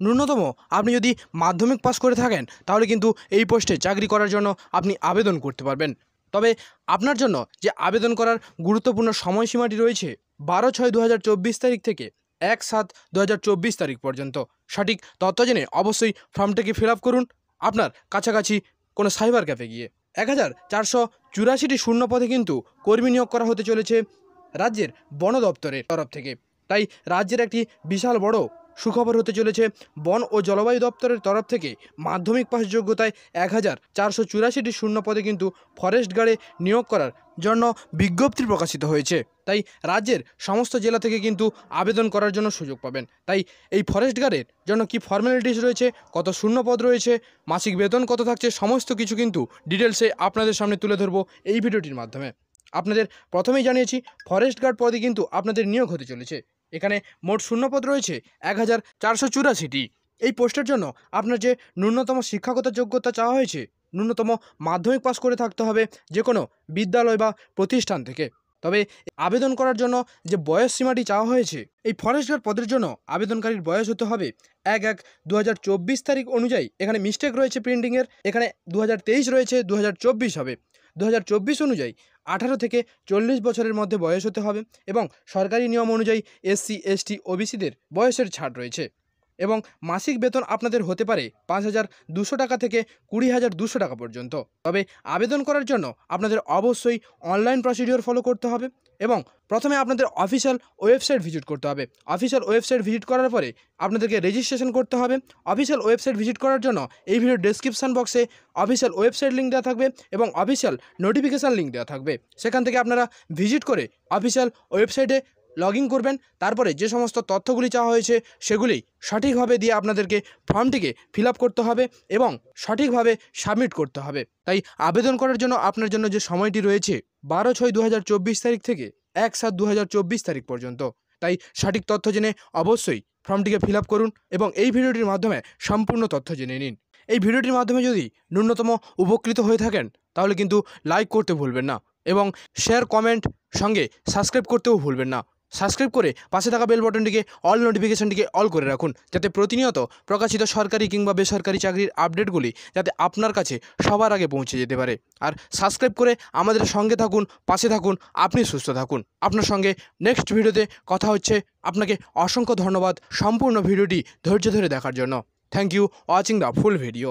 ন্যূনতম আপনি যদি মাধ্যমিক পাস করে থাকেন তাহলে কিন্তু এই পোস্টে চাকরি করার জন্য আপনি আবেদন করতে পারবেন। তবে আপনার জন্য যে আবেদন করার গুরুত্বপূর্ণ সময়সীমাটি রয়েছে 12/6/2024 তারিখ থেকে 1/7/2024 তারিখ পর্যন্ত। সঠিক তথ্য জেনে অবশ্যই ফর্মটাকে ফিল আপ করুন আপনার কাছাকাছি কোনো সাইবার ক্যাফে গিয়ে। 1484টি শূন্য পদে কিন্তু কর্মী নিয়োগ করা হতে চলেছে রাজ্যের বন দপ্তরের তরফ থেকে। তাই রাজ্যের একটি বিশাল বড় সুখবর হতে চলেছে। বন ও জলবায়ু দপ্তরের তরফ থেকে মাধ্যমিক পাস যোগ্যতায় 1484টি শূন্য পদে কিন্তু ফরেস্ট গার্ডে নিয়োগ করার জন্য বিজ্ঞপ্তি প্রকাশিত হয়েছে। তাই রাজ্যের সমস্ত জেলা থেকে কিন্তু আবেদন করার জন্য সুযোগ পাবেন। তাই এই ফরেস্ট গার্ডের জন্য কি ফর্মালিটিস রয়েছে, কত শূন্য পদ রয়েছে, মাসিক বেতন কত থাকছে, সমস্ত কিছু কিন্তু ডিটেলসে আপনাদের সামনে তুলে ধরবো এই ভিডিওটির মাধ্যমে। আপনাদের প্রথমেই জানিয়েছি ফরেস্ট গার্ড পদে কিন্তু আপনাদের নিয়োগ হতে চলেছে। এখানে মোট শূন্যপদ রয়েছে 1484টি। এই পোস্টের জন্য আপনার যে ন্যূনতম শিক্ষাগত যোগ্যতা চাওয়া হয়েছে, ন্যূনতম মাধ্যমিক পাস করে থাকতে হবে যে কোনো বিদ্যালয় বা প্রতিষ্ঠান থেকে। তবে আবেদন করার জন্য যে বয়স সীমাটি চাওয়া হয়েছে, এই ফরেস্ট গার্ড পদের জন্য আবেদনকারীর বয়স হতে হবে 1/1/2024 তারিখ অনুযায়ী। এখানে মিস্টেক রয়েছে প্রিন্টিংয়ের, এখানে 2023 রয়েছে, 2024 হবে। 2024 অনুযায়ী 18 থেকে 40 বছরের মধ্যে বয়স হতে হবে এবং সরকারি নিয়ম অনুযায়ী SC ST OBCদের বয়সের ছাড় রয়েছে। এবং মাসিক বেতন আপনাদের হতে পারে 5,200 টাকা থেকে 20,200 টাকা পর্যন্ত। তবে আবেদন করার জন্য আপনাদের অবশ্যই অনলাইন প্রসিডিওর ফলো করতে হবে এবং প্রথমে আপনাদের অফিসিয়াল ওয়েবসাইট ভিজিট করতে হবে। অফিসিয়াল ওয়েবসাইট ভিজিট করার পরে আপনাদেরকে রেজিস্ট্রেশন করতে হবে। অফিসিয়াল ওয়েবসাইট ভিজিট করার জন্য এই ভিডিওর ডেসক্রিপশন বক্সে অফিসিয়াল ওয়েবসাইট লিঙ্ক দেওয়া থাকবে এবং অফিসিয়াল নোটিফিকেশান লিঙ্ক দেওয়া থাকবে। সেখান থেকে আপনারা ভিজিট করে অফিসিয়াল ওয়েবসাইটে লগ ইন করবেন। তারপরে যে সমস্ত তথ্যগুলি চাওয়া হয়েছে সেগুলি সঠিকভাবে দিয়ে আপনাদেরকে ফর্মটিকে ফিল আপ করতে হবে এবং সঠিকভাবে সাবমিট করতে হবে। তাই আবেদন করার জন্য আপনার জন্য যে সময়টি রয়েছে 12/6/2024 তারিখ থেকে 1/7/2024 তারিখ পর্যন্ত। তাই সঠিক তথ্য জেনে অবশ্যই ফর্মটিকে ফিল আপ করুন এবং এই ভিডিওটির মাধ্যমে সম্পূর্ণ তথ্য জেনে নিন। এই ভিডিওটির মাধ্যমে যদি ন্যূনতম উপকৃত হয়ে থাকেন তাহলে কিন্তু লাইক করতে ভুলবেন না এবং শেয়ার, কমেন্ট সঙ্গে সাবস্ক্রাইব করতেও ভুলবেন না। সাবস্ক্রাইব করে পাশে থাকা বেল বাটনটিকে অল নোটিফিকেশনটিকে অল করে রাখুন, যাতে প্রতিনিয়ত প্রকাশিত সরকারি কিংবা বেসরকারি চাকরির আপডেটগুলি যাতে আপনার কাছে সবার আগে পৌঁছে যেতে পারে। আর সাবস্ক্রাইব করে আমাদের সঙ্গে থাকুন, পাশে থাকুন, আপনি সুস্থ থাকুন। আপনার সঙ্গে নেক্সট ভিডিওতে কথা হচ্ছে। আপনাকে অসংখ্য ধন্যবাদ সম্পূর্ণ ভিডিওটি ধৈর্য ধরে দেখার জন্য। Thank you watching the full video.